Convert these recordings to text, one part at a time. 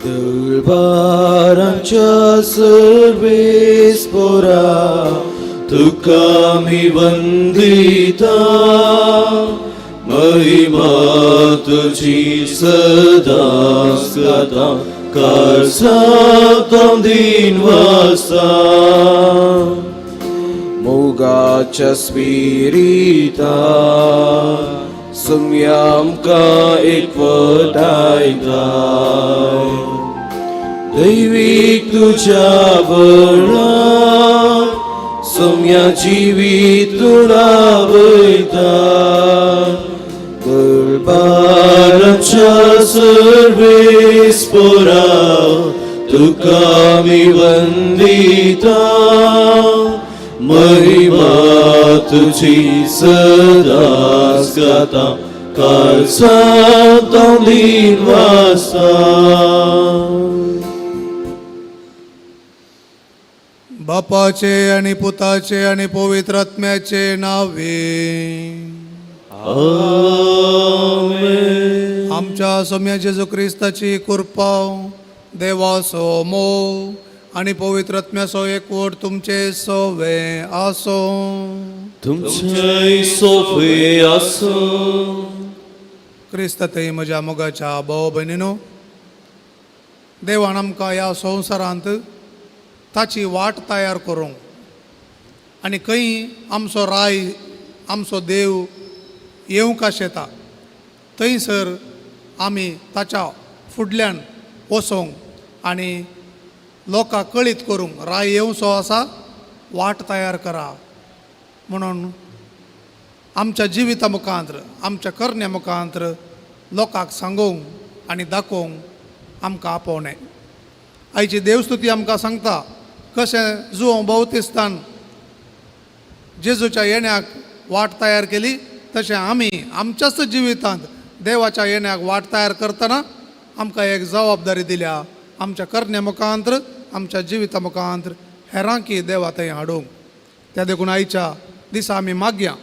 दळबारांच्या सर्वेस्परा तुका मी वंदिता, महिमा तुझी सदा सदा करसातां दिनवासा. मोगाच्या स्पिरिता सुम्या आमका एकवटायताय, दैवीक तुझ्या बळान सुम्या जिवीतून आवयता. दळबारांच्या सर्वेस्परा तुका मी वंदिता, महिमा तुझी सदा सदा करसातां दिनवासा. बापाचे आणि पुताचे आणि पवित्र आत्म्याचे नावे. आमेन. आमच्या सौम्य जेजू ख्रिस्ताची कृपा, देवाचो मोग आणि पवित्र आत्म्याचो एकवट तुमचे सोवे आसो. तुमचे सोफे आसो. क्रिस्तातय म्हज्या मोगाच्या भाव भयणीनो, देवान आमकां ह्या संवसारांत ताची वाट तयार करूंक आनी खंय आमचो राय आमचो देव येवंक आशेता थंयसर आमी ताच्या फुडल्यान वचोंक आनी लोकांक कळीत करूंक राय येवचो आसा, वाट तयार करा म्हणून आमच्या जिविता मुखांत्र आमच्या करण्या मुखांत्र लोकांक सांगूंक आनी दाखोवंक आमकां आपोवणें. आयची देवस्तुती आमकां सांगता कशें जुवों बावतिस्तान जेजूच्या येण्याक वाट तयार केली, तशें आमी आमच्याच जिवितांत देवाच्या येण्याक वाट तयार करतना आमकां एक जबाबदारी दिल्या, आमच्या करण्या मुखांत्र आमच्या जिविता मुखांत्र हेरांकी देवा थंय हाडूंक. त्या देखून आयच्या दिसा आमी मागया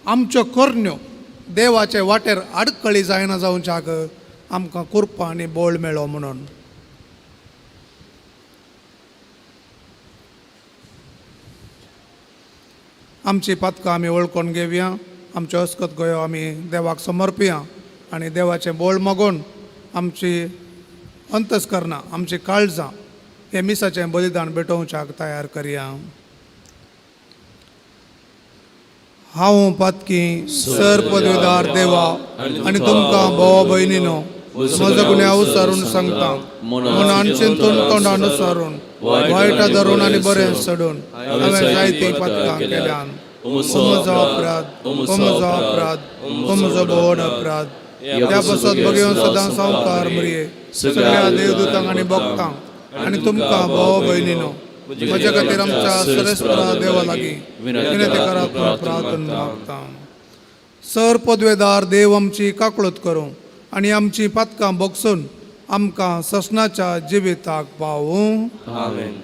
आमच्यो करण्यो देवाचे वाटेर आडकळी जायना जावच्याक आमकां कृपा आनी बोळ मेळो म्हणून. आमची पातकां आमी वळखून घेवया, आमच्यो अस्कत गोंयो आमी देवाक समर्पया आनी देवाचें बोळ मागून आमची अंतस्करणां आमची काळजां हे मिसाचें बलिदान भेटोवच्याक तयार करया. हांव पातकी सर पदवीदार देवा आनी तुमकां भाव भयणीनो म्हजो गुन्या उसारून सांगता, मनान चिंतून तोंडान उसारून वायटा धरून आनी बरें सोडून हांवें जायतीं पातकां केल्यान. म्हजो अपराध म्हजो बोड अपराध. त्या पासत बगेवन सदां संवकार मरिये सगळ्या देवदूतांक आनी भक्तांक आनी तुमकां भाव भयणीनो म्हज्या खातीर आमच्या सरेस्परा देवा लागीं विनंती करात म्हूण प्रार्थना मागता. सर पदवेदार देव आमची काकळूत करूं आनी आमची पातकां बोगसून आमकां ससनाच्या जिविताक पावूं. आमेन.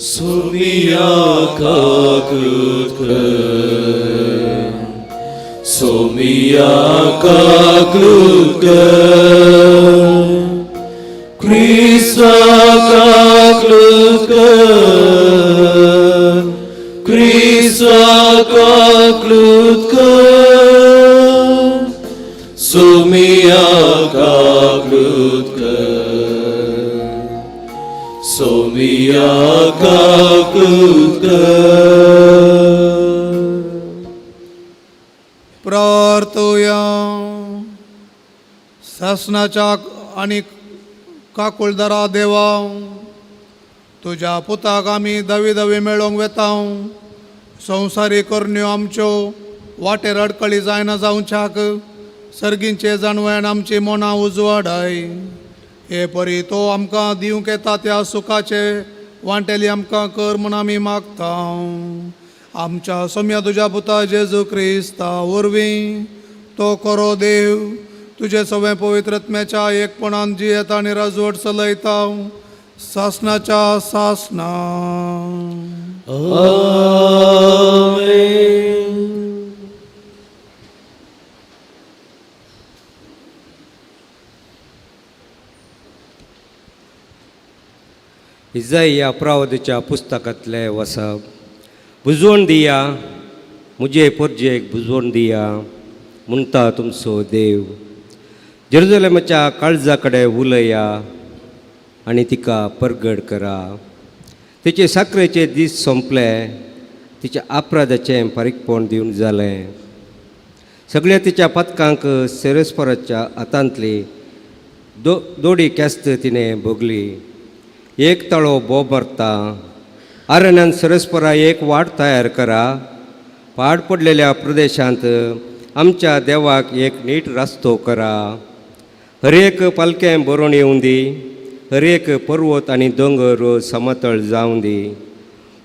Somia kakutker, Somia kakutker, Krista kakutker, Krista kakutker, Somia kakutker. Somia kakutker. प्रार्थोया. शासनाच्या आनी काकुळदारा देवा, तुज्या पुताक आमी दवी दवी मेळोवंक वेता. संवसारी करण्यो आमच्यो वाटेर अडकळी जायना जावच्याक सर्गींचे जाणवण आमची मनां उजवाडाय. हे परी तो आमकां दिवंक येता त्या सुखाचे वांटेली आमकां कर म्हूण आमी मागता. आमच्या सौम्या तुज्या पुता जेजू क्रिस्ता वरवीं तो खरो देव तुजे सगळे पवित्र आत्म्याच्या एकपणान जियेता आनी राजवट चलयता शासनाच्या शासना आमेन. इजाई प्रावदच्या पुस्तकातले वसप. बुजवण दिया मुजे पोरजेक बुजवण दिया म्हणटा तुमचो देव. जेरुजलेमाच्या काळजा कडेन उलया आनी तिका परगड करा. तिचे साखरेचे दीस सोंपले, तिच्या अपराधाचें फारीकपण दिवन जालें. सगळ्या तिच्या पथकांक सेरेस्पराच्या हातांतली दोडी केस्त तिणें भोगली. एक तळो बोब मारता. आरण्यान सेरेस्परा एक वाट तयार करा. पाड पडलेल्या प्रदेशांत आमच्या देवाक एक नीट रस्तो करा. हर एक पालकें बरोवन येवं दी. हर एक पर्वत आनी दोंगर समतळ जावं दी.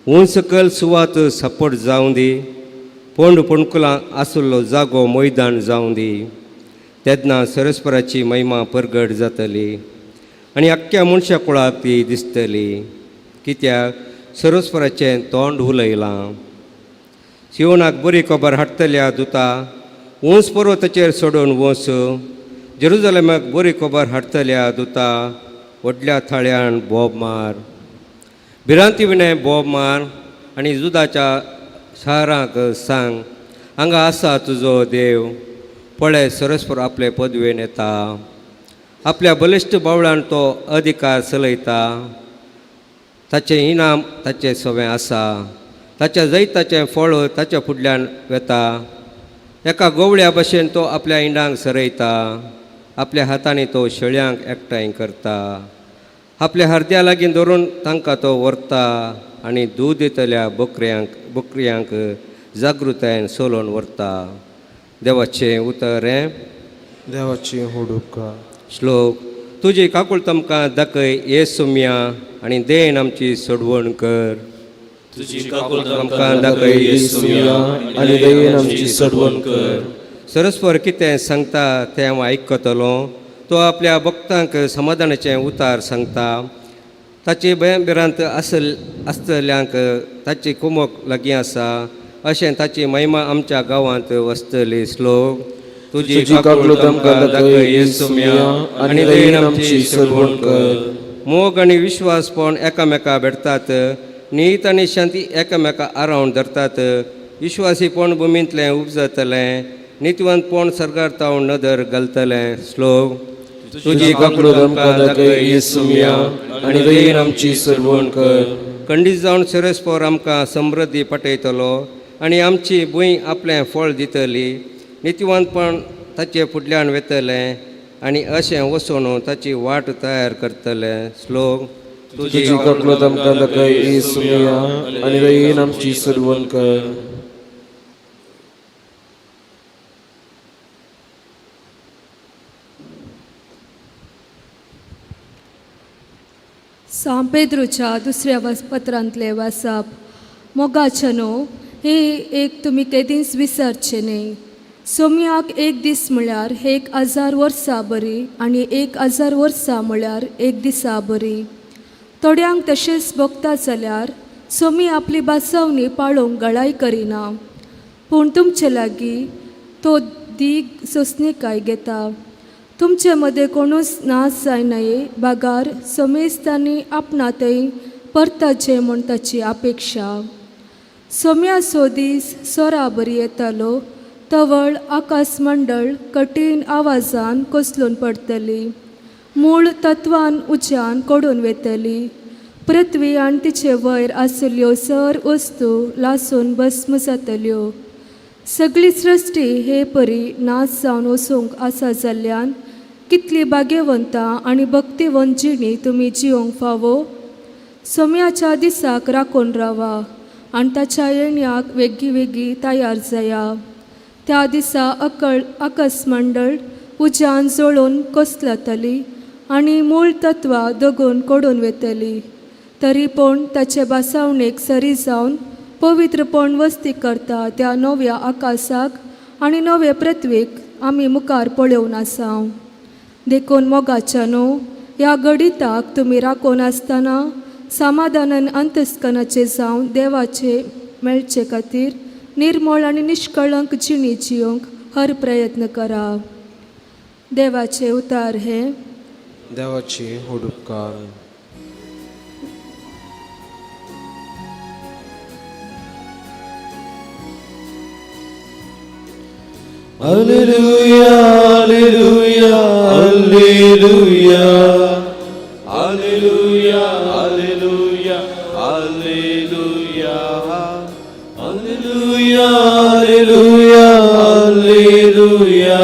उंचकल सुवात सपट जावं दी. पोंड पोणकुलां आसुल्लो जागो मैदान जावं दी. तेन्ना सेरेस्पराची महिमा परगड जातली आनी आख्ख्या मनशा कुळाक ती दिसतली. कित्याक सेरेस्पराचें तोंड उलयलां. सियोनाक बरी खबर हाडटल्या दुता उंच पर्वताचेर सोडून वच. जेरुजलेमाक बरी खबर हाडटल्या दुता व्हडल्या थाळ्यान बोब मार. भिरांती विणें बोब मार आनी जुदाच्या शारांक सांग, हांगा आसा तुजो देव. पळय, सेरेस्पर आपले पदवेन येता. आपल्या बलिश्ट बावळान तो अधिकार चलयता. ताचें इनाम ताचें सवें आसा. ताच्या जैताचें फळ ताच्या फुडल्यान वेता. एका गवळ्या भशेन तो आपल्या इंडांक सरयता. आपल्या हातांनी तो शेळ्यांक एकठांय करता. आपल्या हरद्या लागीं धरून तांकां तो व्हरता आनी दूद दितल्या बकऱ्यांक जागृतायेन सोलोवन व्हरता. देवाचें उतर हें. देवाची हुडुका. श्लोक. तुजी काकूळ तुमकां दाखय ये सुम्या आनी देन आमची सोडवण कर. तुझी काकूळ आमकां दाखय येसुया आनी दयेन आमची सोडवण कर. सेरेस्पर कितें सांगता तें हांव आयकतलो. तो आपल्या भक्तांक समाधानाचें उतार सांगता. ताची भयभिरांत आसतल्यांक ताची कुमक लागीं आसा. अशें ताची महिमा आमच्या गांवांत वसतली. श्लोक. तुजी काकूळ आमकां दाखय येसुया आनी दयेन आमची सोडवण कर. मोग आनी विश्वासपण एकामेका भेटतात. नीत आनी शांती एकामेका आरावन धरतात. विश्वासीपण भुमींतलें उपजतलें. नितिवंतपण सर्गार तावन नदर घालतलें. श्लोक. तुजी काकूळ आमकां दाखय येसुया आनी दयेन आमची सोडवण कर. खंडीत जावन सेरेस्पर आमकां समृद्धी पाठयतलो आनी आमची भूंय आपलें फळ दितली. नितिवंतपण ताचे फुडल्यान वेतलें आनी अशें वचून ताची वाट तयार करतलें. श्लोक. तुजी काकूळ आमकां दाखय येसुया आनी दयेन आमची सोडवण कर. सांत पेद्रूच्या दुसऱ्या पत्रांतले वाचप. मोगाच्या न्हू, हे एक तुमी केदींच विसरचे न्ही. सोम्याक एक दीस म्हळ्यार 1000 वर्सां बरी आनी 1000 वर्सां म्हळ्यार एक दिसा बरी. थोड्यांक तशेंच भोगता जाल्यार सोमी आपली बासवणी पाळोवंक गळाय करिना. पूण तुमचे लागीं तो दीग सोंसणीकाय घेता. तुमचे मदें कोणूच नाच जायनाये बागार सोमेस्तांनी आपणातय परताचे म्हूण ताची अपेक्षा. सोम्या सो दीस सोरा बरी येतालो तवळ आकाश मंडळ कठीण आवाजान कोसलून पडटली. मूळ तत्वान उज्यान कोडून वेतली. पृथ्वी आनी तिचे वयर आशिल्ल्यो सर वस्तू लासून भस्म जातल्यो. सगळी सृश्टी हे परी नाच जावन वचूंक आसा जाल्ल्यान कितली भाग्यवंतां आनी भक्तिवंत जिणी तुमी जिवंक फावो. सोम्याच्या दिसाक राखून रावा आनी ताच्या येण्याक वेगळी वेगळी तयार जाया. त्या दिसा आकाशमंडळ उज्यान जळोवन कोसलतली आनी मूळ तत्वां दोगून कोडून वेतली. तरी पूण ताचे बासावणेक सरी जावन पवित्रपण वस्ती करता त्या नव्या आकाशाक आनी नवे पृथ्वीक आमी मुखार पळोवन आसा. देखून मोगाच्या न्हू, ह्या गडिताक तुमी राखून आसतना समाधानान अंतस्कनाचे जावन देवाचे मेळचे खातीर निर्मळ आनी निश्कळंक जिणी जियोंक हर प्रयत्न करा. देवाचे उतार हे देवाची हुडुपकार. Alleluia, alleluia, alleluia. Alleluia, alleluia, alleluia. Alleluia, alleluia, alleluia.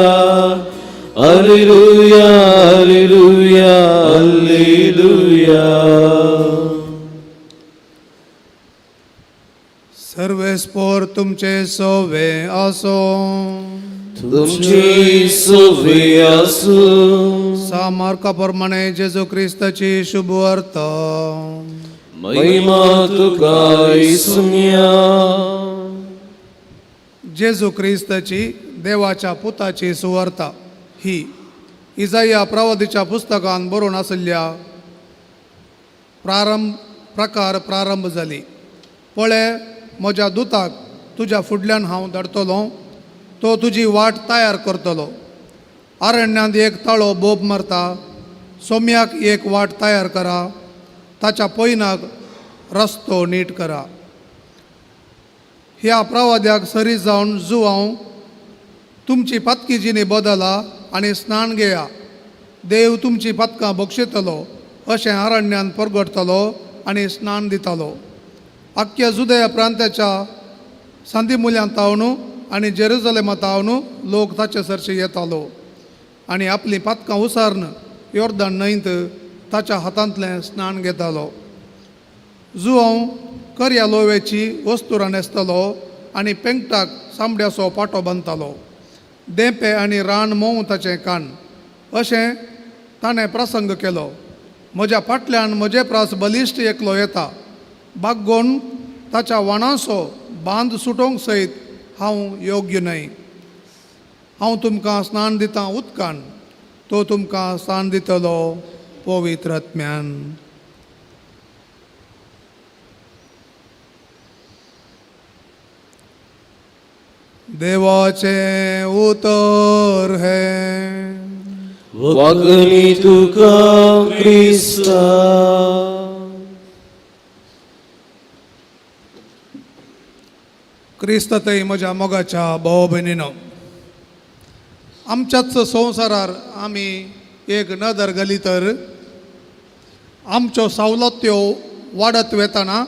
Alleluia, alleluia, alleluia. सर्वेस्पोर तुमचे सोवे असो. तुमची सोबे असो. सामार्काप्रमाणे जेजू ख्रिस्ताची शुभ अर्थ. महिमा तुका इसुम्या. जेजू ख्रिस्ताची देवाच्या पुताची सुवार्ता ही इजाया प्रवादीच्या पुस्तकान बरोवन आसल्या प्रारंभ जाली. पळय, म्हज्या दुताक तुज्या फुडल्यान हांव धाडटलों. तो तुजी वाट तयार करतलो. अरण्यांत एक ताळो बोब मारता. सोम्याक एक वाट तयार करा. ताच्या पैनाक रस्तो नीट करा. ह्या प्रवाद्याक सरी जावन जुवांव तुमची पातकी जिणी बदला आनी स्नान घेया. देव तुमची पातकां बक्षितलो अशें अरण्यांत परगटतलो आनी स्नान दितलो. आख्ख्या जुदया प्रांताच्या सांदिमुल्यांतावनू आनी जेरुसलेमांतावनू लोक ताचे सरशी येतालो आनी आपली पातकां उसारन योर्दान न्हंयत ताच्या हातांतलें स्नान घेतालो. जुवांव करया लोवेची वस्तुरां न्हेसतलो आनी पेंगटाक सामड्याचो पाटो बांदतालो. देंपे आनी रान मोव ताचें कान अशें ताणें प्रसंग केलो. म्हज्या फाटल्यान म्हजे प्रास बलिश्ट एकलो येता. बागोवन ताच्या वणाचो बांद सुटोवंक सयत हांव योग्य न्हय. हांव तुमकां स्नान दितां उदकान. तो तुमकां स्नान दितलो पवित्र आत्म्यान. देवाचे उतर हे. वागणी तुका क्रिस्ता. क्रिस्ततय म्हज्या मोगाच्या भाव भयणीनो, आमच्याच संवसारार आमी एक नदर घाली तर आमच्यो सवलत्यो वाडत वेताना,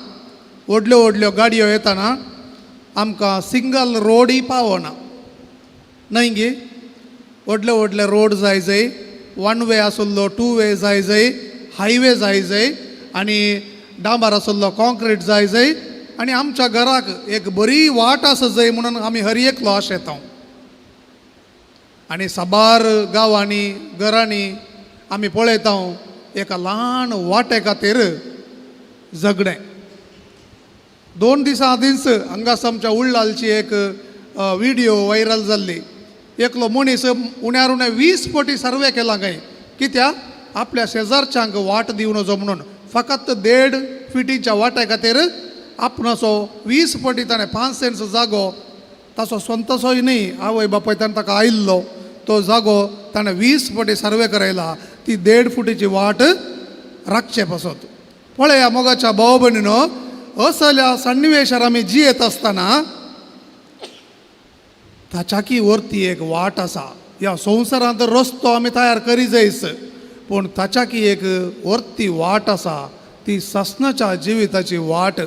व्हडल्यो व्हडल्यो गाडयो येताना आमकां सिंगल रोडय पावना. न्हय गे, व्हडले व्हडले रोड जाय जाय, वन वे आसुल्लो 2 वे जाय जाय, हायवे जाय जाय आनी डांबर आसुल्लो कॉन्क्रीट जाय जाय आनी आमच्या घराक एक बरी वाट आसा जाय म्हणून आमी हर एकलो आशेतां. आनी साबार गांवांनी घरांनी आमी पळयता एका ल्हान वाटे खातीर झगडें. 2 दिसां आदींच हांगास आमच्या उळ्ळालची एक व्हिडियो व्हायरल जाल्ली. एकलो मनीस उण्यार उणे 20 फावटी सर्वे केला काय कित्याक आपल्या शेजारच्यांक वाट दिवं नजो म्हणून. फकत 1.5 फिटीच्या वाटे खातीर आपणाचो 20 फावटी ताणें 5 सेंट्स जागो ताचो स्वंतसोय न्ही, आवय बापायतान ताका आयिल्लो तो जागो ताणें 20 फावटी सर्वे करायला. ती 1.5 फुटीची वाट राखचे पासत. पळया मोगाच्या भाव भयणीनो, असल्या सन्निवेशार आमी जियेत आसतना ताच्याकी वरती एक वाट आसा. ह्या संवसारांत रस्तो आमी तयार करी जायस, पूण ताच्याकी एक वरती वाट आसा, ती ससनाच्या जिविताची वाट.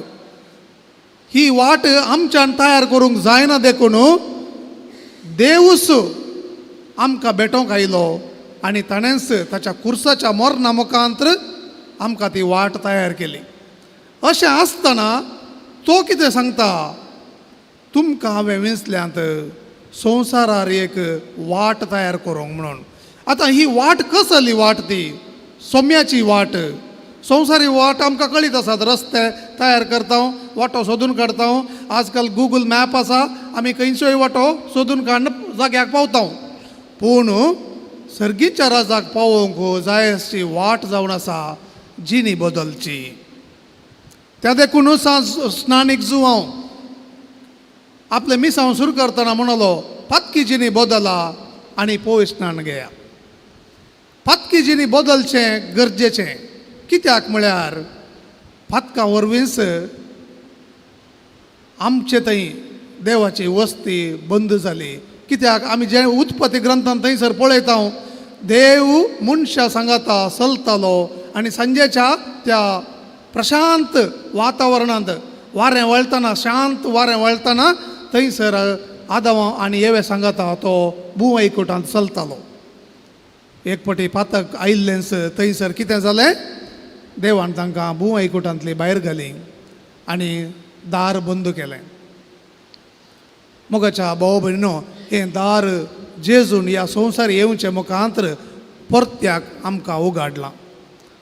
ही वाट आमच्यान तयार करूंक जायना देखून देवूच आमकां भेटोवंक आयलो आनी ताणेंच ताच्या कुर्साच्या मरणा मुखांत्र आमकां ती वाट तयार केली. अशें आसतना तो कितें सांगता, तुमकां हांवें विंचल्यांत संवसारार एक वाट तयार करूंक म्हणून. आतां ही वाट कसली वाट? ती सोम्याची वाट. संवसारी वाट आमकां कळीत आसात. रस्ते तयार करता, वाटो सोदून काडटा. आजकाल गुगल मॅप आसा, आमी खंयचोय वाटो सोदून काडून जाग्याक पावता. पूण सर्गीच्या राजाक पावोवंक जाय अशी वाट जावन आसा जिणी बदलची. त्या देखून स्नानीक जुवांव आपले मिसांव सुरू करतना म्हणलो पत्की जिनी बदला आनी पोय स्नान घेया. पत्की जिनी बदलचें गरजेचें. कित्याक म्हळ्यार पत्का वरवींच आमचे थंय देवाची वस्ती बंद जाली. कित्याक आमी जे उत्पत्ती ग्रंथान थंयसर पळयता देव मनशा सांगाता चलतालो आनी सांजेच्या त्या प्रशांत वातावरणांत वारें वळतना शांत वारें वळतना थंयसर आदाम आनी येवे सांगाता तो भुवैकुटांत चलतालो. एक फावटी पातक आयिल्लेंच थंयसर कितें जालें देवान तांकां भुवैकुटांतली भायर घाली आनी दार बंद केलें. मोगाच्या भाव भयणीनो हें दार जेजून ह्या संवसार येवचे मुखांतर परत्याक आमकां उगाडलां.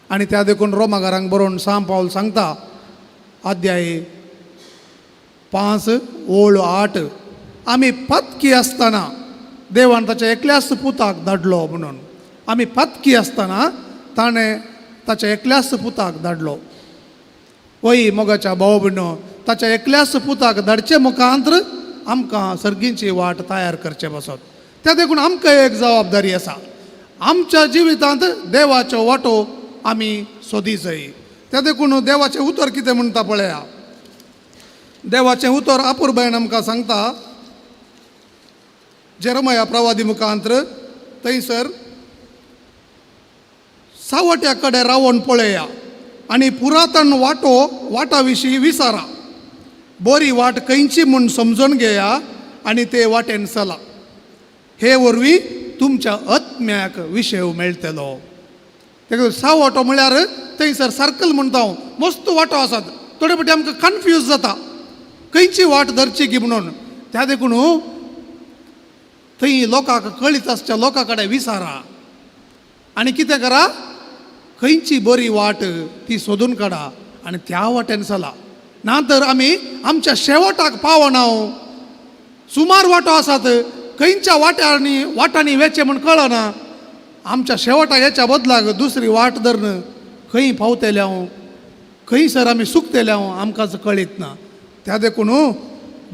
आनी त्या देखून रोमाकारांक बरोवन सांत पावल सांगता अध्याय 5:8 आमी पत्की आसतना देवान ताच्या एकल्याच पुताक धाडलो म्हणून. आमी पत्की आसतना ताणें ताच्या एकल्याच पुताक धाडलो. वय मोगाच्या भाव भयणो ताच्या एकल्याच पुताक धाडचे मुखांतर आमकां सर्गींची वाट तयार करचे बसत. त्या देखून आमकां एक जबाबदारी आसा. आमच्या जिवितांत देवाचो वाटो आमी सोदी जाय. त्या देखून देवाचें उतर कितें म्हणटा पळया. देवाचें उतर आपुरबायन आमकां सांगता जेरमया प्रवादी मुखांतर थंयसर सावट्या कडेन रावन पळया आनी पुरातन वाटा विशीं विचारा. बरी वाट खंयची म्हूण समजून घेया आनी ते वाटेन चला. हे वरवीं तुमच्या आत्म्याक विशेव मेळटलो. तेका सावटो म्हळ्यार थंयसर सर्कल म्हणटा मस्त वाटो आसात. थोडे फावटी आमकां कन्फ्यूज जाता खंयची वाट धरची की म्हणून. त्या देखून थंय लोकांक कळीत आसच्या लोकां कडेन विचारा आनी कितें करा खंयची बरी वाट ती सोदून काडा आनी त्या वाटेन चला. नातर आमी आमच्या शेवटाक पावना. सुमार वाटो आसात खंयच्या वाटांनी वेचे म्हूण कळना. आमच्या शेवटाक हेच्या बदलाक दुसरी वाट धरन खंय पावतले खंयसर आमी सुकतले आमकांच कळीत ना. त्या देखून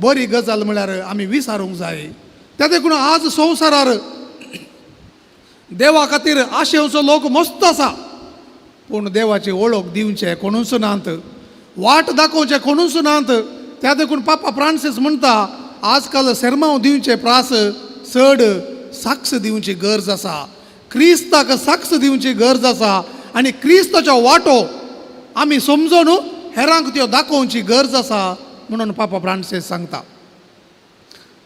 बरी गजाल म्हळ्यार आमी विचारूंक जाय. त्या देखून आज संवसारार देवा खातीर आशेवचो लोक मस्त आसा पूण देवाची वळख दिवचे कोणूच नात. वाट दाखोवचे कोणूच नात. त्या देखून पापा फ्रांसीस म्हणटा आजकाल सेरमांव दिवचे प्रास चड साक्ष दिवची गरज आसा. क्रिस्ताक साक्ष दिवची गरज आसा आनी क्रिस्ताचो वाटो आमी समजून हेरांक त्यो दाखोवची गरज आसा म्हणून पापा फ्रांसीस सांगता.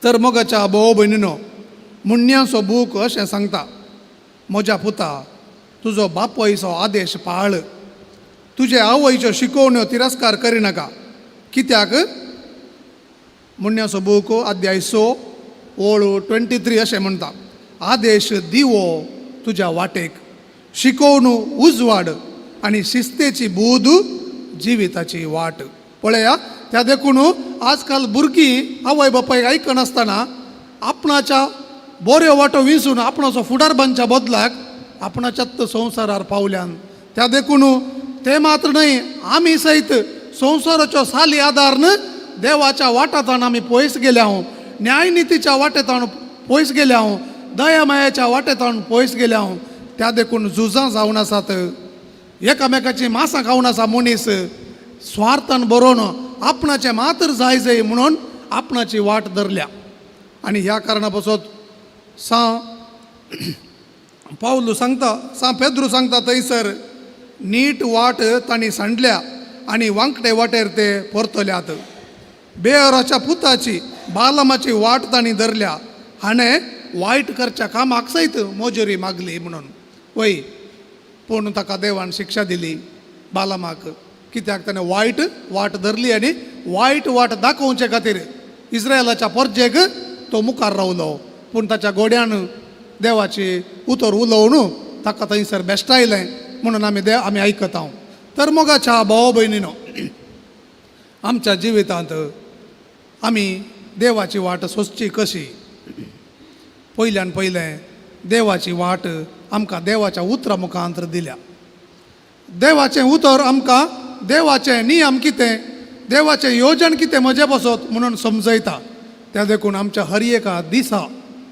तर मोगाच्या भाव भयणीनो मुन्यांचो बूक अशें सांगता म्हज्या पुता तुजो बापोयचो आदेश पाळ. तुजे आवयच्यो शिकोवण्यो तिरस्कार करिनाका. कित्याक मुन्यांचो बूक अध्याय 6:23 अशें म्हणटा आदेश दिवो तुज्या वाटेक शिकोवन उजवाड आनी शिस्तेची बूद जिविताची वाट. पळया त्या देखून आजकाल भुरगीं आवय बापायक आयकनासतना आपणाच्या बऱ्यो वाटो विंसून आपणाचो फुडारपणाच्या बदलाक आपणाच्याच संवसारार पावल्यान. त्या देखून ते मात्र न्हय आमी सयत संवसाराच्यो साली आदारन देवाच्या वाटांतल्यान आमी पयस गेल्या. न्यायनितीच्या वाटेंतल्यान पयस गेल्या. दया मायाच्या वाटेंतल्यान पयस गेल्या. त्या देखून झुजां जावन आसात. एकामेकाची मांसां खावन आसा मनीस. स्वार्थान बरोवन आपणाचें मात्र जाय म्हणून आपणाची वाट धरल्या. आनी ह्या कारणा पासून पावलू सांगता पेद्रू सांगता थंयसर नीट वाट तांणी सांडल्या आनी वांकटे वाटेर ते परतल्यात. बेअराच्या पुताची बालमाची वाट तांणी धरल्या. हाणें वायट करच्या कामाक सयत मोजरी मागली म्हणून. वय पूण ताका देवान शिक्षा दिली बालमाक. कित्याक ताणें वायट वाट धरली आनी वायट वाट दाखोवचे खातीर इस्रायलाच्या परजेक तो मुखार रावलो. पूण ताच्या गोड्यान देवाची उतर उलोवन ताका थंयसर बेश्टायलें म्हणून आमी आयकता. तर मोगाच्या भाव भयणीनो आमच्या जिवितांत आमी देवाची वाट सोंसची कशी. पयल्यान पयलें देवाची वाट आमकां देवाच्या उतरा मुखांतर दिल्या. देवाचें उतर आमकां देवाचें नियम कितें, देवाचें योजन कितें म्हजे बसत म्हणून समजयता. त्या देखून आमच्या हर एका दिसा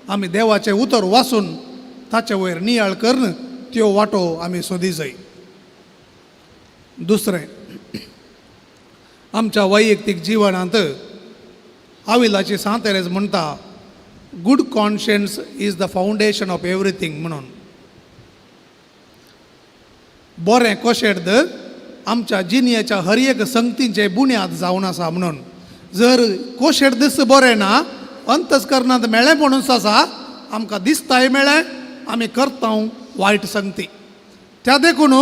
आमी देवाचें उतर वाचून ताचे वयर नियाळ करून त्यो वाटो आमी सोदी जाय. दुसरें, आमच्या वैयक्तीक जिवनांत आविलाची सांतेरेज म्हणटा good conscience is the foundation of everything म्हणून. बरें कोशेर्द आमच्या जिणेच्या हर एक संगतींचे बुन्याद जावन आसा म्हणून. जर कोशेर्दच बरें ना, अंतस्करणांत मेळ्ळें म्हणून आसा, आमकां दिसताय मेळ्ळें, आमी करतां वायट संगती. त्या देखून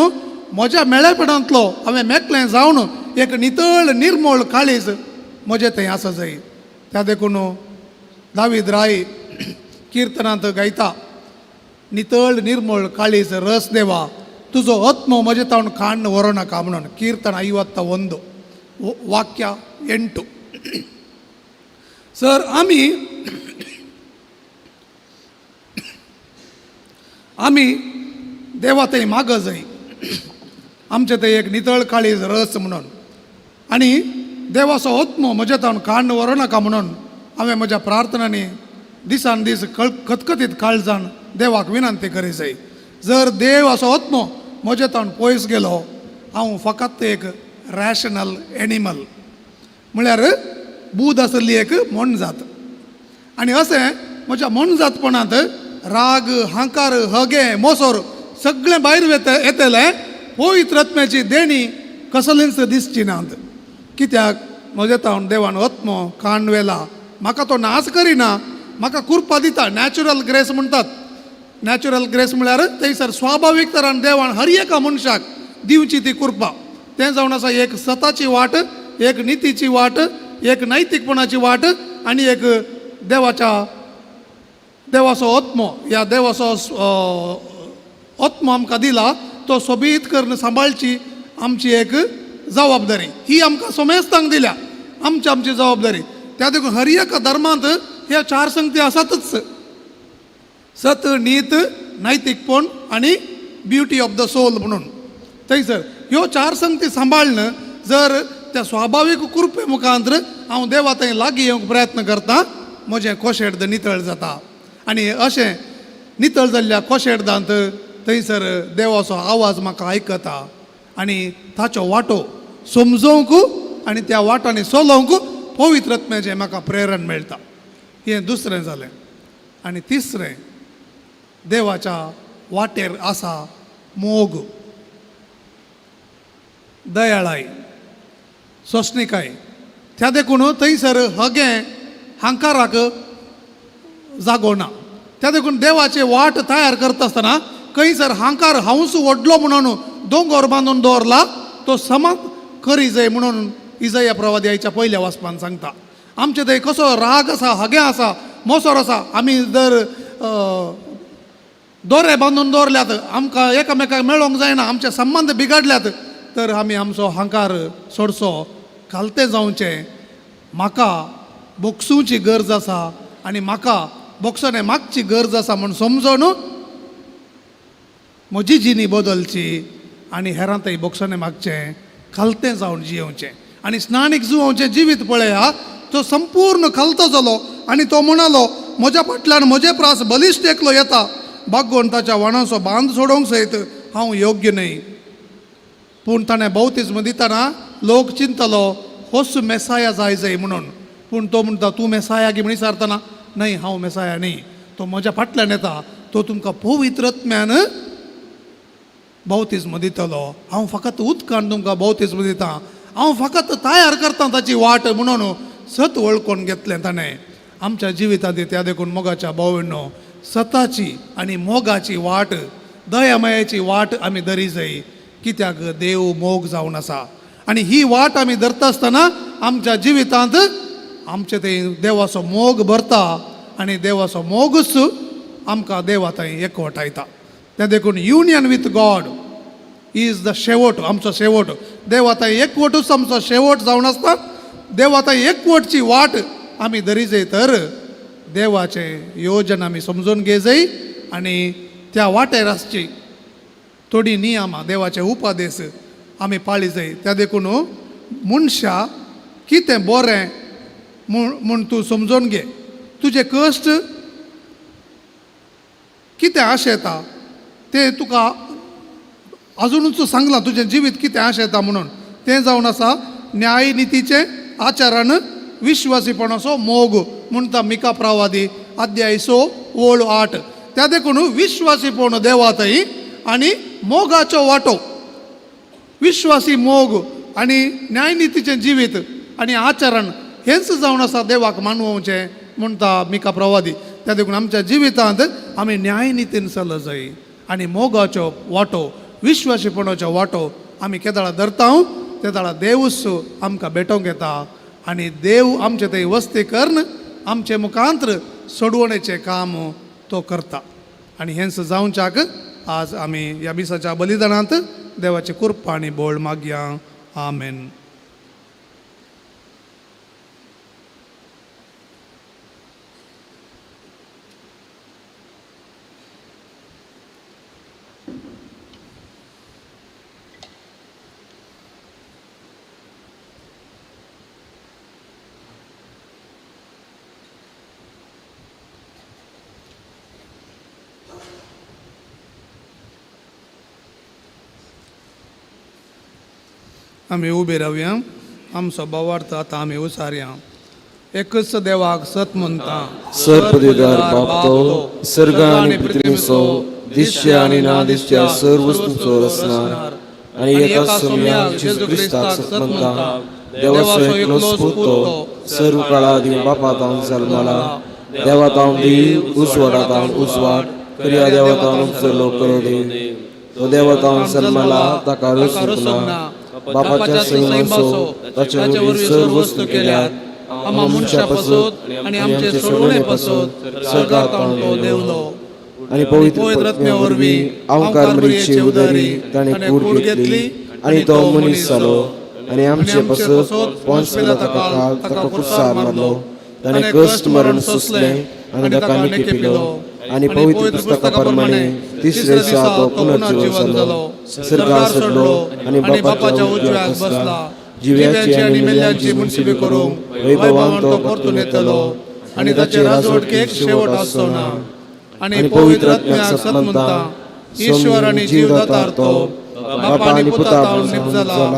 म्हज्या मेळेपणांतलो हांवें मेकलें जावन एक नितळ निर्मळ काळीज म्हजें थंय आसा जाय. त्या देखून दावीद राय किर्तनांत गायता, नितळ निर्मळ काळीज रस देवा, तुजो आत्मो म्हजे तावन काण्ण व्हरो नाका म्हणून. कीर्तन 51 वाक्य 8. सर आमी देवा थंय माग जाय, आमचे थंय एक नितळ काळीज रस म्हणून. आनी देवाचो आत्मो म्हजे तावन काण्ण व्हरो नाका म्हणून हांवें म्हज्या प्रार्थनांनी दिसान दीस खतखतीत काळजान देवाक विनंती करी जाय. जर देव असो आत्मो म्हजे तावन पयस गेलो, हांव फकत एक रॅशनल एनिमल, म्हळ्यार बूद आसली एक मनजात. आनी अशें म्हज्या मनजातपणांत राग, हांकार, हगे, मोसोर सगळें भायर येतलें. पवित्र आत्म्याची देणी कसलींच दिसची नात. कित्याक म्हजे तावन देवान आत्मो काण्ण व्हेला. म्हाका तो नाच करिना, म्हाका कृपा दिता. नॅचरल ग्रेस म्हणटात. नॅचरल ग्रेस म्हळ्यार थंयसर स्वाभावीक तरान देवान हर एका मनशाक दिवची ती कृपा. तें जावन आसा एक सताची वाट, एक नितीची वाट, एक नैतीकपणाची वाट, आनी एक देवाचो आत्मो. ह्या देवाचो आत्मो आमकां दिला, तो सोबीत करून सांबाळची आमची एक जबाबदारी. ही आमकां सोमेस्तांक दिल्या, आमची जबाबदारी. त्या देखून हर एका धर्मांत ह्या 4 संगती आसातच. सत, नीत, नैतीकपण आनी ब्युटी ऑफ द सोल म्हणून. थंयसर ह्यो 4 संगती सांबाळन जर त्या स्वाभावीक कृपे मुखांतर हांव देवा थंय लागीं येवंक प्रयत्न करता, म्हजें कोशेर्द नितळ जाता. आनी अशें नितळ जाल्ल्या कोशेर्दांत थंयसर देवाचो आवाज म्हाका आयकता आनी ताचो वाटो समजोवंक आनी त्या वाटांनी चलोवंक पवित्र आत्म्याचें म्हाका प्रेरण मेळटा. हें दुसरें जालें. आनी तिसरें, देवाच्या वाटेर आसा मोग, दयाळाय, सोंसणीकाय. त्या देखून थंयसर हगे, हांकाराक जागो ना. त्या देखून देवाचे वाट तयार करता आसतना खंयसर हांकार हांवूच व्हडलो म्हणून दोंगर बांदून दवरला, तो समाप्त करी जाय म्हणून इजाया प्रवादी आयच्या पयल्या वाचपान सांगता. आमचे थंय कसो राग आसा, हगे आसा, मोसोर आसा, आमी जर दोरे बांदून दवरल्यात, आमकां एकामेकाक मेळोंक जायना, आमचे संबंद बिगाडल्यात, तर आमी आमचो हांकार सोडचो, खालतें जावचें. म्हाका बोगसूची गरज आसा आनी म्हाका बोगसणे मागची गरज आसा म्हूण समजून म्हजी जिणी बदलची आनी हेरांतय बोगसणे मागचें, खालतें जावन जियोवचें. आनी स्नानीक जिवोवचें जिवीत पळया, तो संपूर्ण खालतो जालो आनी तो म्हणालो, म्हज्या फाटल्यान म्हजे प्रास बलिश्ट एकलो येता, भागवंताच्या वाणाचो बांद सोडोवंक सयत हांव योग्य न्हय. पूण ताणें बौतिस्म दितना लोक चिंतलो होच मेसाया जाय म्हणून. पूण तो म्हणटा, तूं मेसाया गी म्हण विचारतना, न्हय हांव मेसाया न्ही, तो म्हज्या फाटल्यान येता, तो तुमकां पवित्र आत्म्यान बौतिस्म दितलो. हांव फकत उदकान तुमकां बौतिस्म दिता, हांव फकत तयार करता ताची वाट म्हणून सत वळखून घेतलें ताणें. आमच्या जिवितांत त्या देखून मोगाच्या भावण्यो, सताची आनी मोगाची वाट, दयामयाची वाट आमी धरी जाय. कित्याक देव मोग जावन आसा. आनी ही वाट आमी धरता आसतना आमच्या जिवितांत आमचे थंय देवाचो मोग भरता आनी देवाचो मोगूच आमकां देवा थंय एकवटायता. त्या देखून union with God is the शेवट, आमचो शेवट. देवा थंय एकवटूच आमचो शेवट जावन आसता. देवा थंय एकवटची वाट आमी धरी जाय तर देवाचें योजन आमी समजून घे जाय आनी त्या वाटेर आसची थोडी नियमां, देवाचे उपादेश आमी पाळी जाय. त्या देखून मनशा कितें बरें म्हूण तूं समजून घे. तुजे कश्ट कितें आशेता तें तुका अजुनूच सांगलां. तुजें जिवीत कितें आशेता म्हणून तें जावन आसा न्याय नितीचें आचारान विश्वासीपणाचो मोग म्हणटा मिका प्रवादी अध्याय 6 ओळ 8. त्या देखून विश्वासीपण देवातय आनी मोगाचो वांटो. विश्वासी मोग आनी न्यायनितीचें जिवीत आनी आचरण हेंच जावन आसा देवाक मानवचें म्हणटा मिका प्रवादी. त्या देखून आमच्या जिवितांत आमी न्यायनितीन चलूं जाय आनी मोगाचो वांटो विश्वासीपणाचो वांटो आमी केदाळा धरता. तेदाळा देवूच आमकां भेटोवंक येता आनी देव आमचे थंय वस्ती करून आमचे मुखांत्र सोडवणेचें काम तो करता. आनी हेंच जावच्याक आज आमी ह्या दिसाच्या बलिदानांत देवाची कृपा आनी बोळ मागया. आमेन. आमी उबे रावया. आमचो भावार्थ आतां आमी उसारया. एकच देवाक सत म्हणटा सर्पदेदार बापतो सर्ग आनी पृथ्वीचो दिश्य आनी ना दिश्य सर्व वस्तूंचो रचणार आनी एका सोम्याक जेजू क्रिस्ताक सत म्हणटा. देवाचो एकलोच पुतो सर्व काळादी बापातावन जल्माला. देवातावन देव उजवाडातावन उजवाड खऱ्या देवातावन उपसरलो करो देव. तो देवातावन जल्माला ताका रचूंक ना. बापाच्या सैमाचो ताचे वरवीं सर्व वस्तू केल्यात. आम्हा मनशा पासत आनी आमचे सोडवणे पासत सर्गांत तो देवलो. आनी पवित्र रत्म्या वरवीं अवकार मरीचे उदारी ताणें कूड घेतली आनी तो मनीस जालो. आनी आमचे पासत पोंच पिलाताका ताका कुसार मारलो. ताणें कश्ट मरण सोंसलें आनी ताका निकेपिलो. आनी पवित्र पुस्तका प्रमाणे तिसरे दिसा तो पुनर्जीवन जालो. सर्गार चडलो आनी बापाच्या उजव्याक बसला. जिव्याची आनी मेल्ल्यांची मुनसिबी करूंक वैभवान तो परतून येतलो. आनी ताचे राजवटकेक शेवट आसचो ना. आनी पवित्र आत्म्याक सत म्हणटा. ईश्वर आनी जीवदातार तो बापा आनी पुता तावन निप जाला.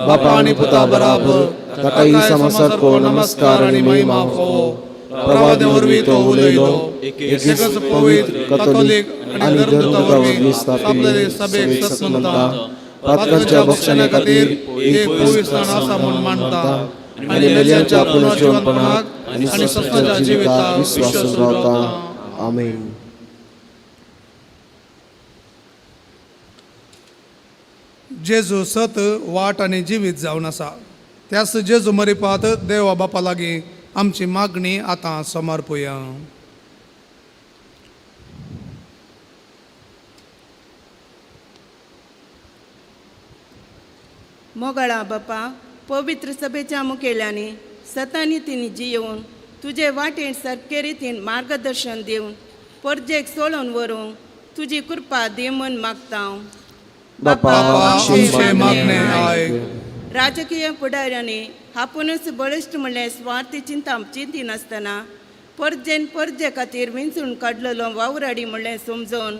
बापा आनी पुता बराबर ताका ही समासारको नमस्कार आनी महिमा फोवो. प्रवादे वरवीं तो उलयलो. एकच पवित्र कॅथोलीक आनी धर्मदूता वरवीं स्थापलेले सभेक सत म्हणटा. पातकांच्या भक्षणा खातीर एक पवित्र आसा म्हूण मानता. आनी मेल्ल्यांच्या पुनर्जीवनपणाक आनी सत्याच्या जिविताक विश्वास रावता. आमेन. जेजू सत वाट आनी जिवीत जावन आसा. त्याच जेजू मरिपात देवा बापा लागीं आमची मागणी आतां समर्पया. मोगाळा बापा पवित्र सभेच्या मुखेल्यांनी सतानितीन जियोवन तुजे वाटेन सारके रितीन मार्गदर्शन दिवन परजेक सोडून व्हरूंक तुजी कृपा दी म्हूण मागता. बापा आमचे मागणे आयक. राजकीय फुडाऱ्यांनी आपुणूच बळिश्ट म्हणलें स्वार्थी चिंता चिंतिनासतना परजेन परजे खातीर विंचून काडलेलो वावराडी म्हणलें समजून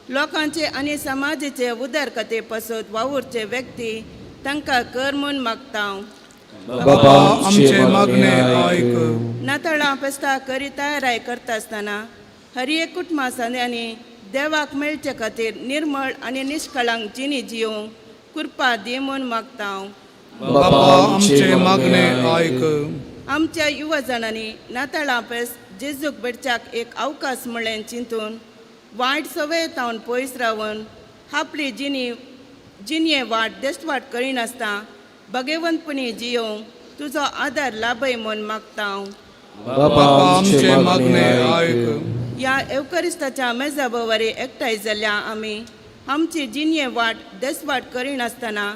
लोकांचे आनी समाजाचे उदार कथे पासत वावुरचे व्यक्ती तांकां कर म्हूण मागता. बापा आमचे मागणे आयक. नाताळां फेस्तां करी तयाराय करता आसतना हर एक कुटुंबा सांद्यांनी देवाक मेळचे खातीर निर्मळ आनी निश्कळंक जिणी जियोवंक कृपा दी म्हूण मागता. बापा आमचे मागणे आयक. आमच्या युवा जाणांनी नाताळां फेस्त जेजूक भेटच्याक एक अवकाश म्हणलें चिंतून वायट सवयेतावन पयस रावन आपली जिणये वाट देशवाट करिनासता भगेवंतपणी जियोवंक तुजो आदार लाभय म्हूण मागता. बापा आमचे मागणे आयक. ह्या एवकरिस्ताच्या मेजा बोवारी एकठांय जाल्ल्या आमी आमची जिणये वाट देशवाट करिनासतना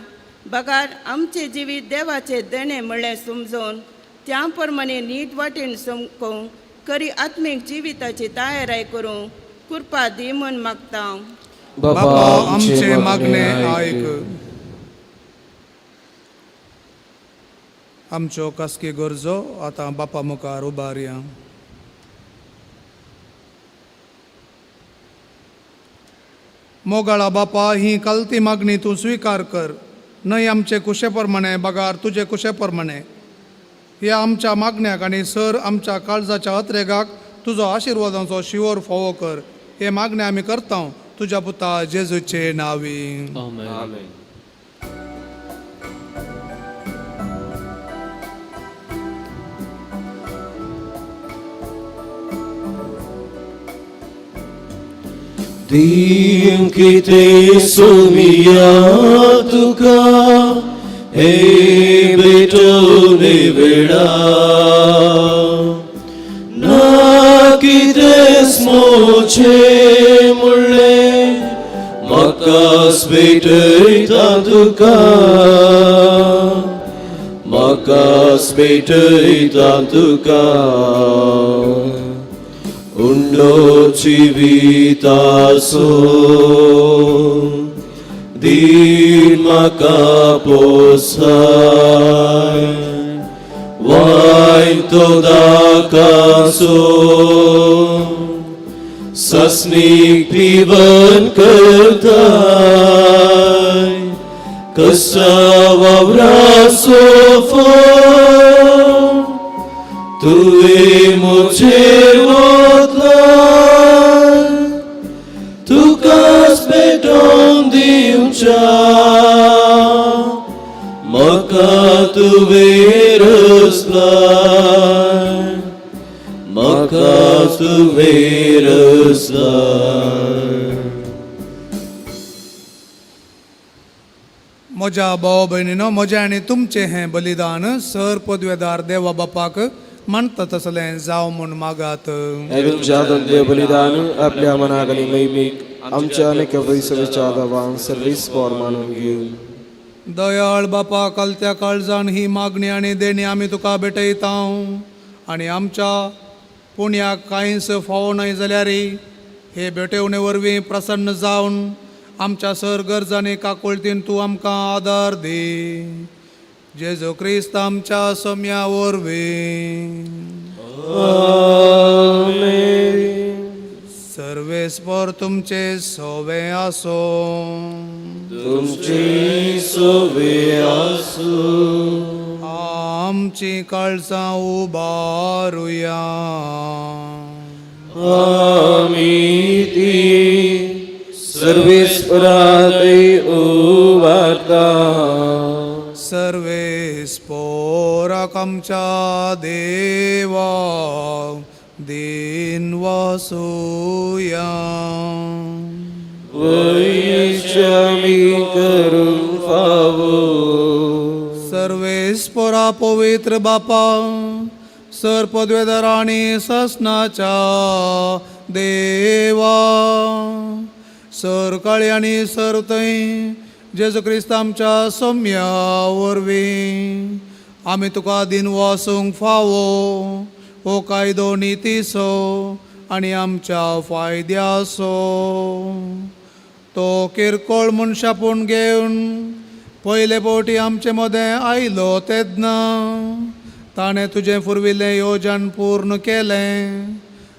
बगार आमचे जिवीत देवाचे देणे म्हणलें समजून त्या प्रमाणे नीट वाटेन समकोवंक खरी आत्मीक जिविताची तयाराय करूंक कृपा दी म्हूण मागता. बापा आमचे मागणे आयक. आमच्यो खासगी गरजो आतां बापा मुखार उबारया. मोगाळा बापा, ही कालती मागणी तूं स्वीकार कर. न्हय आमचे कुशे प्रमाणे बगार तुजे कुशे प्रमाणे. ह्या आमच्या मागण्याक आनी सर आमच्या काळजाच्या अत्रेगाक तुजो आशिर्वादाचो शिवोर फावो कर. हे मागणे आमी करता तुज्या पुता जेजूचे नांवी. आमेन. Din kite sumia tuka Hey beto neveda Na kite smoche mulle Makas beteita tuka Makas beteita tuka Undo civitaso din makaposai Vain toda kaso Sasnik pivan kertai Kasavavraso fo Tui mocerotlan Tu kas pedon diuca Maka tu veraslan Maka tu veraslan म्हज्या भाव भयणीनो, म्हजें आनी तुमचें हें बलिदान sir पदवेदार देवा बापाक म्हणटा तसलें जावं म्हूण मागात. हे तुमच्या देव बलिदान आपल्या मनागली मैमीक आमच्या अनेक वैसवेच्या गावांक सर्विस्पोर मानून घेवन दयाळ बापा, कालत्या काळजान ही मागणी आनी देणी आमी तुका भेटयता आनी आमच्या पुण्याक कांयच फावो न्हय जाल्यार हे भेटवणे वरवीं प्रसन्न जावन आमच्या सर गरजांनी काकुळतीन तूं आमकां आदार दी. जेजू क्रिस्त आमच्या सोम्या वरवीं. सर्वेस्पर तुमचे सोवे आसो. तुमची सोवे आसो. आमची काळजां उबारुया. आमी ती सर्वेस्परादय उबारता. सर्वेस्पोराक आमच्या देवा दिन वासुया. वैश्यामी करून फावो. सर्वेस्पोरा पवित्र बापा, सर पदवेदार आनी ससनाच्या देवा, सर काळी आनी सर थंय जेजू क्रिस्त आमच्या सोम्या वरवीं आमी तुका दिन वासूंक फावो. हो कायदो नितीसो आनी आमच्या फायद्याचो. तो किरकोळ मनशापूण घेवन पयले फावटी आमचे मदें आयलो तेन्ना ताणें तुजें फुरविल्लें येवजण पूर्ण केलें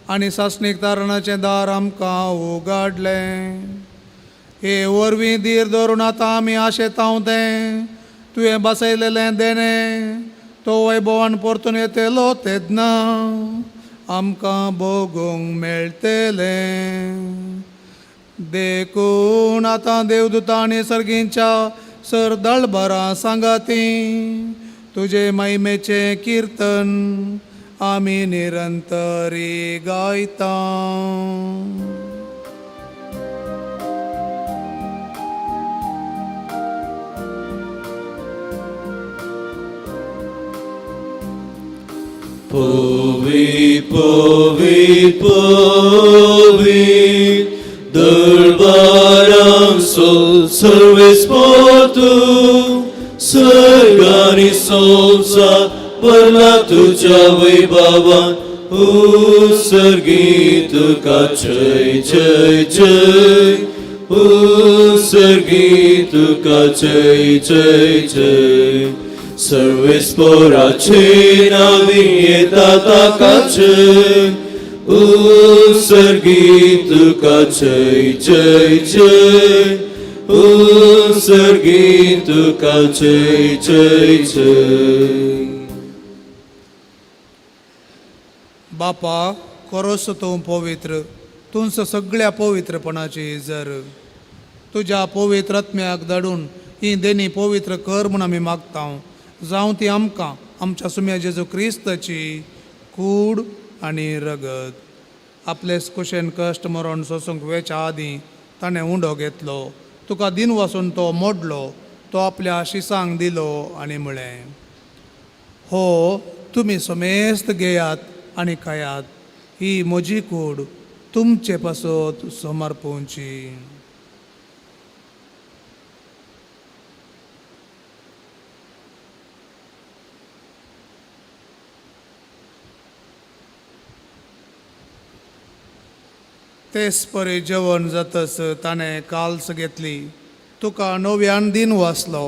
आनी सासणीक तारणाचें दार आमकां उगाडलें. हे वरवीं धीर धरून आतां आमी आशेतांव तें तुवें बसयलेलें देणें तो वैभवान परतून येतलो तेन्ना आमकां भोगूंक मेळटलें. देखून आतां देवदूतां आनी सर्गींच्या सर दळबरां सांगाती तुजे महिमेचें किर्तन आमी निरंतरी गायता. Povit, povit, povit, dălbaram sol, Sarves पोतू, सर्गानी सोंसा, परला तुझ्या वैभवान, उत्सर्गी तुका जय जय जय, उत्सर्गी तुका जय जय जय. सर्वेस्पराचे नावी येता ताकाचे उत्सर्गीत तुका जय जय जय उत्सर्गीत तुका जय जय जय. बापा करोस तूं पवित्र तुंच सगळ्या पवित्रपणाची जर तुज्या पवित्र आत्म्याक धाडून ही देणी पवित्र कर म्हूण आमी मागता जावं ती आमकां आमच्या सुम्या जेजू क्रिस्ताची कूड आनी रगत. आपले कुशेन कश्ट मरण सोसूंक वेच्या आदीं ताणें उंडो घेतलो तुका दिन वचून तो मोडलो तो आपल्या शिसांक दिलो आनी म्हळें हो तुमी समेस्त घेयात आनी खायात ही म्हजी कूड तुमचे पासत समर्पूंची. तेच परी जेवण जातस ताणें काल्स घेतली तुका नव्यान दिन वाचलो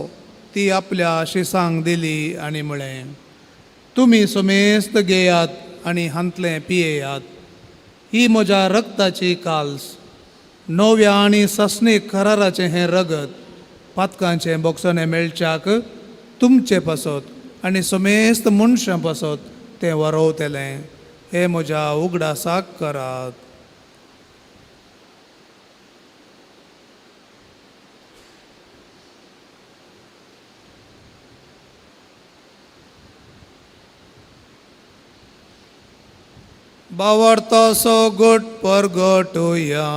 ती आपल्या शिसांक दिली आनी म्हळें तुमी समेस्त घेयात आनी हांतलें पियेयात ही म्हज्या रक्ताची काल्स नव्या आनी सस्नीक कराराचें हें रगत पातकांचें बोगसोने मेळच्याक तुमचे पासत आनी समेस्त मनशां पासत तें वरवतलें हें म्हज्या उगडासाक करात. बावरता सो गोट परगटुया.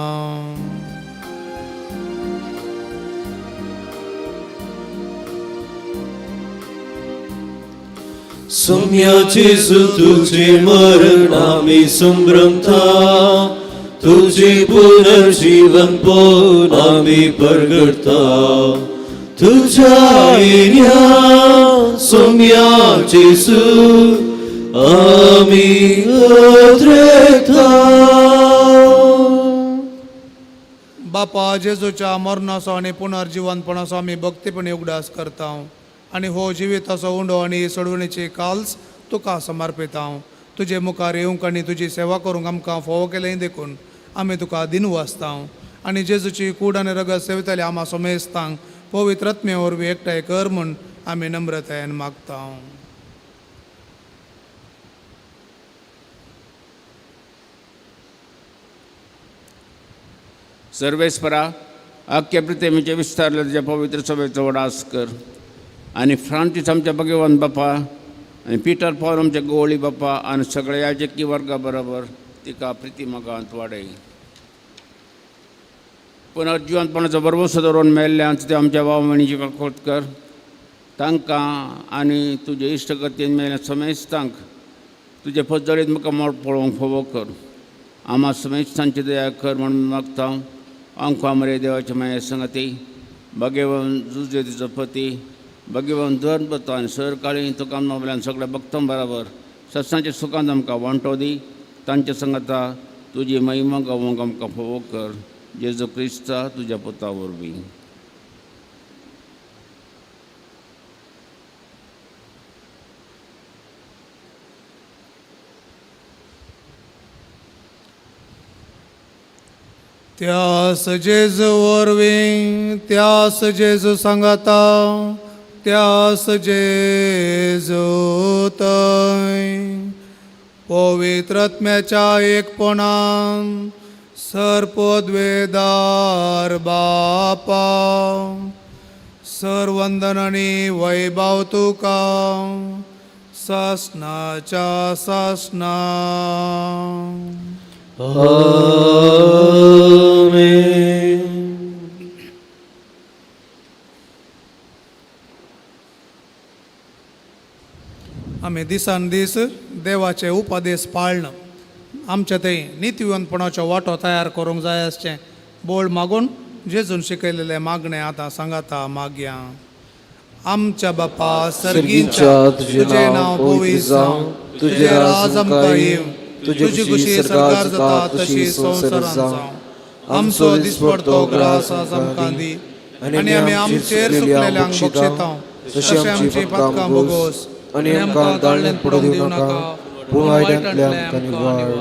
सौम्याचे तुझे मरण आम्ही संभ्रमता तुझे पुनर्जीवन पोन आम्ही परगटता तुझ्या येण्या सौम्याचे आम्ही अद्रेता. बापा जेजूच्या मरणाचो आनी पुनर्जीवनपणाचो आमी भक्तीपणी उगडास करता आनी हो जिविताचो उंडो आनी सोडवणेची काल्स तुका समर्पिता. तुजे मुखार येवंक आनी तुजी सेवा करूंक आमकां फोव केलें देखून आमी तुका दिन वाचता आनी जेजूची कूड आनी रगत सेवितले आम्हा समेस्तांक पवित्र आत्मे वरवीं एकठांय कर म्हूण आमी नम्रतायेन मागता. सर्वेस्परा आख्या प्रितेमीचे विस्तारले तुझ्या पवित्र सभेचो वडास कर आनी फ्रांतीस आमच्या भगवान बापा आनी पिटर पॉल आमच्या गोवळी बापा आनी सगळ्या याजकी वर्गा बरोबर तिका प्रितीमगांत वाडय. पुनर्जीवनपणाचो भरवसो दवरून मेल्ल्यांत ते आमच्या भाव भयणीची वाकोत कर तांकां आनी तुजे इश्टगतीन मेळ्ळ्या समेस्तांक तुजे पद्दतीन म्हाका मोड पळोवंक फोव कर. आम्हा समेस्तांची दया कर म्हणून मागता. आमकां मरे देवाचे माये संगती भगवान जुजे तिचो पती भगवान धर्मपतो आनी सरकाळी तुका नवल्यान सगळ्या भक्तां बरोबर सत्सांच्या सुखांत आमकां वांटो दी. तांच्या संगता तुजी महिमा गावोवंक आमकां फोव कर जेजू क्रिस्ता तुज्या पुता वरवीं. त्यास जेजू वरवीं त्यास जेजू सांगाता त्यास जेजू तय पवित्र आत्म्याच्या एकपणान सर्पोद्वेदार बापा सर्वंदन आनी वैभव तुका सासनाच्या सासना. आमी दिसान दीस देवाचे उपदेश पाळणं आमच्या थंय नितीवंतपणाचो वांटो तयार करूंक जाय आसचें बोळ मागून जेजून शिकयलेले मागणें आतां सांगाता मागया. आमच्या बापा सर्गींच्या तुजें नांव पवित्र जावं तुजें राज आमकां येवं तुजी कुशी सरकार जाता तशी संवसारांत जावं. आमचो दिसपडतो ग्रास आज आमकां दी आनी आमी आमचेर सुकलेल्यांक बक्षिता तशी आमची पदकां बोगोस आनी आमकां दाळण्यांत पडूं दिवं नाका पूण वायटांतले आमकां निवार.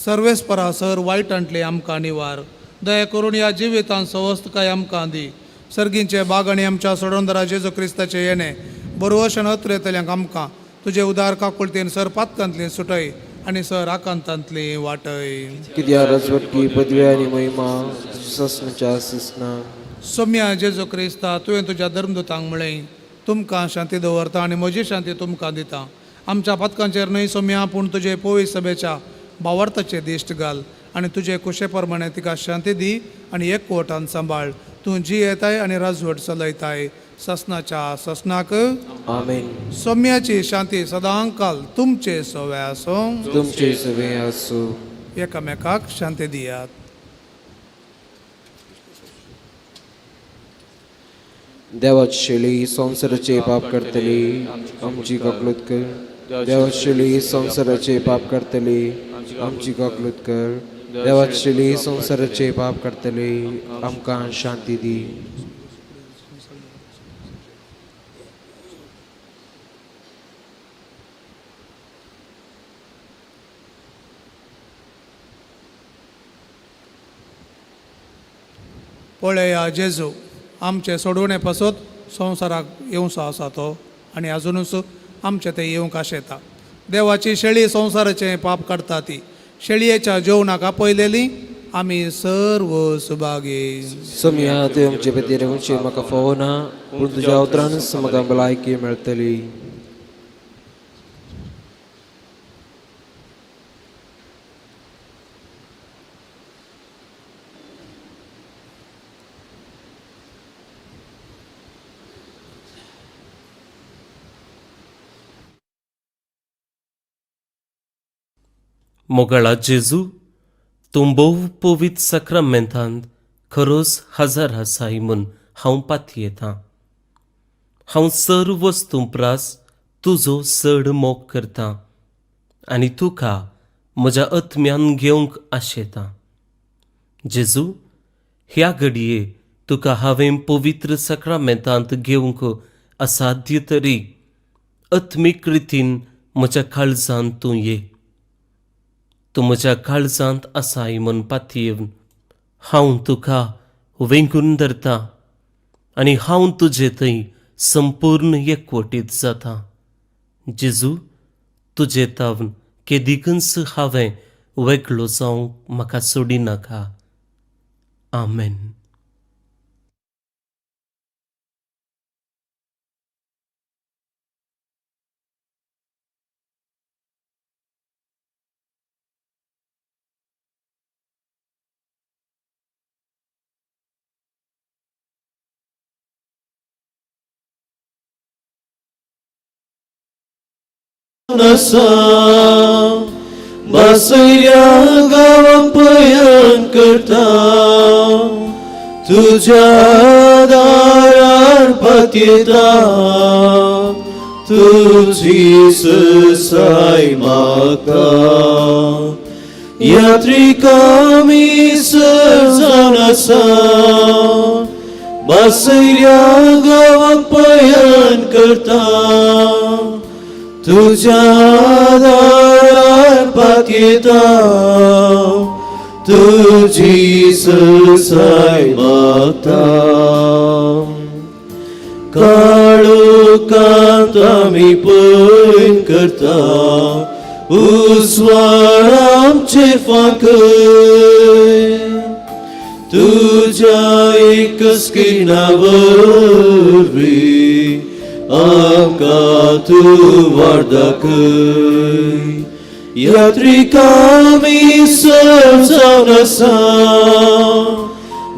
सर्वेस्परा सर वायटांतले आमकां निवार. दया करून ह्या जिवितांत सवस्त काय आमकां दी. सर्गींचे बाग आनी आमच्या सोडवणदारा जेजू क्रिस्ताचे येणे बरोवशेन अत्रेतल्यांक आमकां तुजे उदार काकुळतेन सर पातकांतली सुटय आनी सर आकांतांतली वाटय. कित्याक राजवटकी पदवी आनी महिमा सस्नाच्या सिसना. सोम्या जेजू क्रिस्ता तुवें तुज्या धर्मदुतांक म्हळें तुमकां शांती दवरता आनी म्हजी शांती तुमकां दिता. आमच्या पदकांचेर न्हय सोम्या पूण तुजे पवित्र सभेच्या भावार्थाचे दिश्ट घाल आनी तुजे कुशे प्रमाणे तिका शांती दी आनी एकवटान सांबाळ. तूं जी येताय आनी राजवट चलयताय ससनाच्या ससनाक. आमेन. सोम्याची शांती सदांकाल तुमचे सोवे आसूं. तुमचे सवे आसूं. एकामेकाक शांती दियात. देवाची शेळी संवसाराचे पाप करतली आमची काकलूत कर. देवाची शेळी संवसाराचे पाप करतली आमची काकलूत कर. देवाची शेळी संवसाराचे पाप करतली आमकां शांती दी. पळया जेजू आमचे सोडवणे पासत संवसाराक येवचो आसा तो आनी आजुनूच आमचे ते येवंक आशेता. देवाची शेळी संवसाराचें पाप काडटा ती शेळयेच्या जेवणाक आपयलेली आमी सर्व सुभागी. सोम्या तुवें आमचे खातीर उंची म्हाका फोव ना पूण तुज्या उतरानूच म्हाका भलायकी मेळटली. मोगळा जेजू तूं भोव पवित्र सक्रामेंतांत खरोच हजर आसाय म्हूण हांव पातयेतां. हांव सर्व वस्तू प्रास तुजो चड मोग करतां आनी तुका म्हज्या आत्म्यान घेवंक आशेतां. जेजू ह्या घडये तुका हांवें पवित्र सक्रामेंतांत घेवंक असाध्य तरी आत्मीक रितीन म्हज्या काळजांत तूं ये. तूं म्हज्या काळजांत आसाय म्हूण पातयेवन हांव तुका वेंगून धरतां आनी हांव तुजे थंय संपूर्ण एकवटीत जातां. जेजू तुजे तावन केदिकच हांवें वेगळो जावंक म्हाका सोडिनाका. आमेन. बसया गांवां पयन करता तुज्या दारार पातयेता तुजी साय मागता. यात्रिका आमी जावन आसा बसया गांवां पयन करता तुज्या दारार पातयेता तुजी साय मागता. काळोखांत आमी पयन करता उजवाड आमचेर फांकय तुज्या एक स्किना वरवीं आमकां तूं वाड दाखय. यात्रिका आमी जावन आसा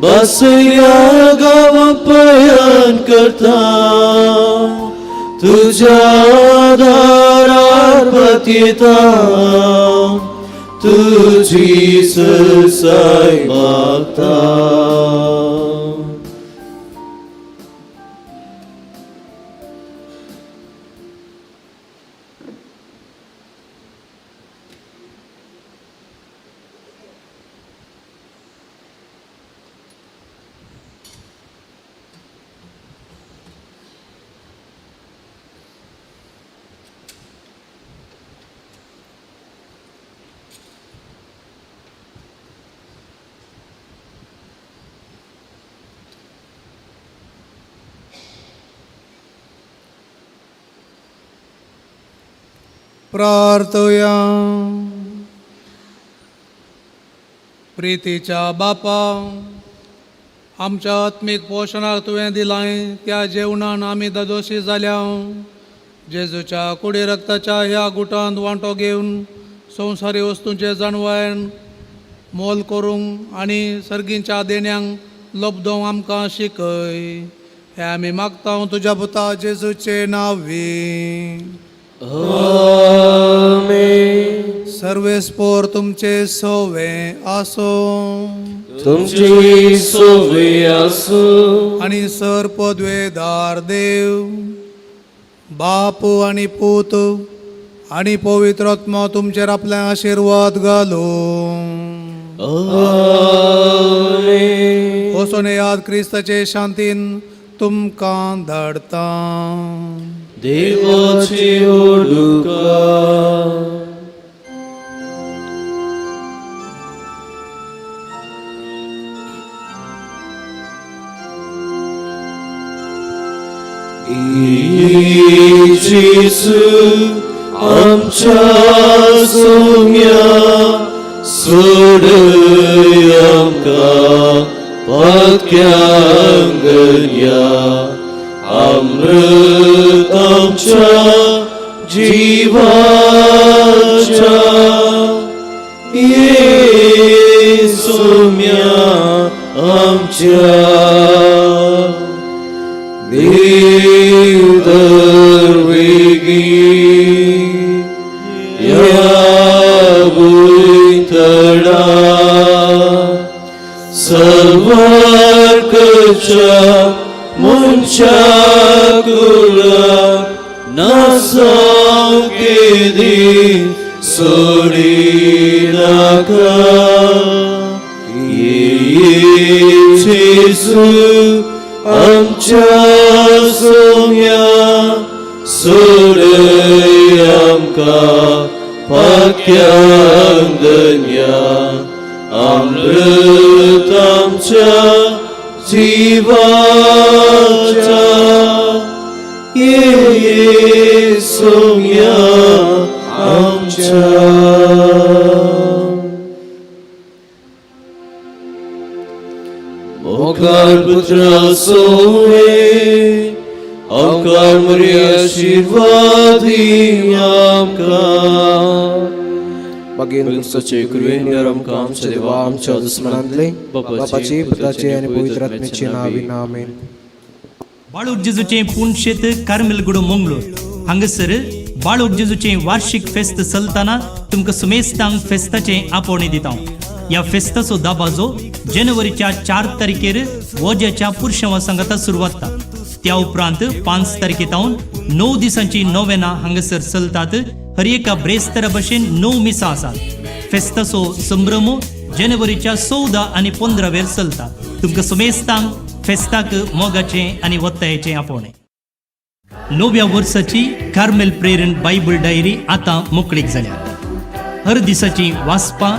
बसया गांवां पयन करता तुज्या दारार पातयेता तुजी साय मागता. प्रार्थया. प्रितीच्या बापा, आमच्या आत्मीक पोषणाक तुवें दिलाय त्या जेवणान आमी ददोशी जाल्या. जेजूच्या कुडी रक्ताच्या ह्या गुटांत वांटो घेवन संवसारी वस्तूंचे जाणवायन मोल करूंक आनी सर्गींच्या देण्यांक लबदोवंक आमकां शिकय. हे आमी मागता तुज्या पुता जेजूचे नांवी. सर्वेस्पोर तुमचे सोवे आसो तुमची सोवे आसूं आनी सर पदवेदार देव बाप आनी पूत आनी पवित्र आत्मा तुमचेर आपले आशिर्वाद घालो. वचून याद क्रिस्ताचे शांतीन तुमकां धाडता. देवाची ओडुका. जेजू आमच्या सोम्या सोडय आमकां पत्क्यांगया. अमृत आमच्या जीवाच्या ये सोम्या आमच्या देव दरवेगी या बुतडा सर्वार्कच्या मुंच्या कुळा नासाव केदी सोडी नाका. जेजू आमच्या सोम्या सोडय आमकां पत्क्यांगया. अमृत आमच्या जीवाच्या ये सोम्या आमच्या. मोकार पुत्रा सोवे आमकां मरे आशिर्वादी आमकां. मागीर क्रिस्ताचे कृपेन आमकां आमच्या देवा आमच्या दुस्मनांतले बापाचे पुताचे आनी पवित्र आत्म्याचे नांवान आमेन. बाळूक जेजूचे पुणशेत कार्मेलगुडो मंगळूर हांगसर बाळूक जेजूचे वार्षिक फेस्त चलतना तुमकां सुमेस्तांक फेस्ताचे आपोवणे दिता. ह्या फेस्ताचो दाबाजो जानेवारीच्या 4 तारखेर वोज्याच्या पुरुषांवा संगता सुरवात जाता. त्या उपरांत 5 तारखेतावन 9 दिसांची नोवेना हांगसर चलतात. हर एका ब्रेस्तरा भशेन 9 मिसां आसात. फेस्ताचो संभ्रम जानेवारीच्या 14 आनी 15 चलता. तुमकां सुमेस्तांक फेस्ताक मोगाचे आनी वत्तायेचे आपोवणे. 9व्या वर्साची कार्मेल प्रेरण बायबल डायरी आतां मोकळीक जाल्या. हर दिसाची वाचपां,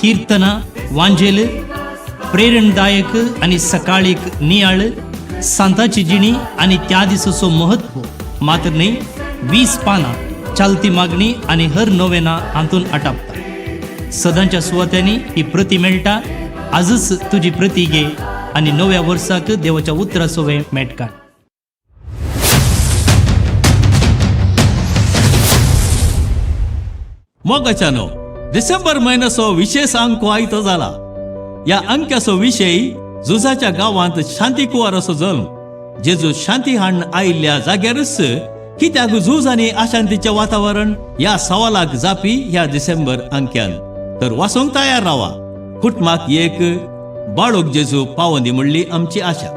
कीर्तनां, वांजेल, प्रेरणदायक आनी सकाळीक नियाळ, सांताची जिणी आनी त्या दिसाचो महत्व मात्र न्ही 20 पानां, चालती मागणी आनी हर नोवेना हातून आटापता. सदांच्या सुवात्यांनी ही प्रती मेळटा. आजच तुजी प्रती घे आनी नव्या वर्साक देवाच्या उतरा सोवे मेटकाड. मोगाच्यानो डिसेंबर म्हयन्याचो विशेष अंक आयतो जाला. ह्या अंक्याचो विशय झुजाच्या गांवांत शांती कुंवाराचो जल्म. जेजू शांती हाडून आयिल्ल्या जाग्यारच कित्याक झूज आनी अशांतीचें वातावरण ह्या सवालाक जापी ह्या डिसेंबर अंक्यान. तर वाचूंक तयार रावा. कुटुंबाक एक बाळूक जेजू पावोंदी म्हणली आमची आशा.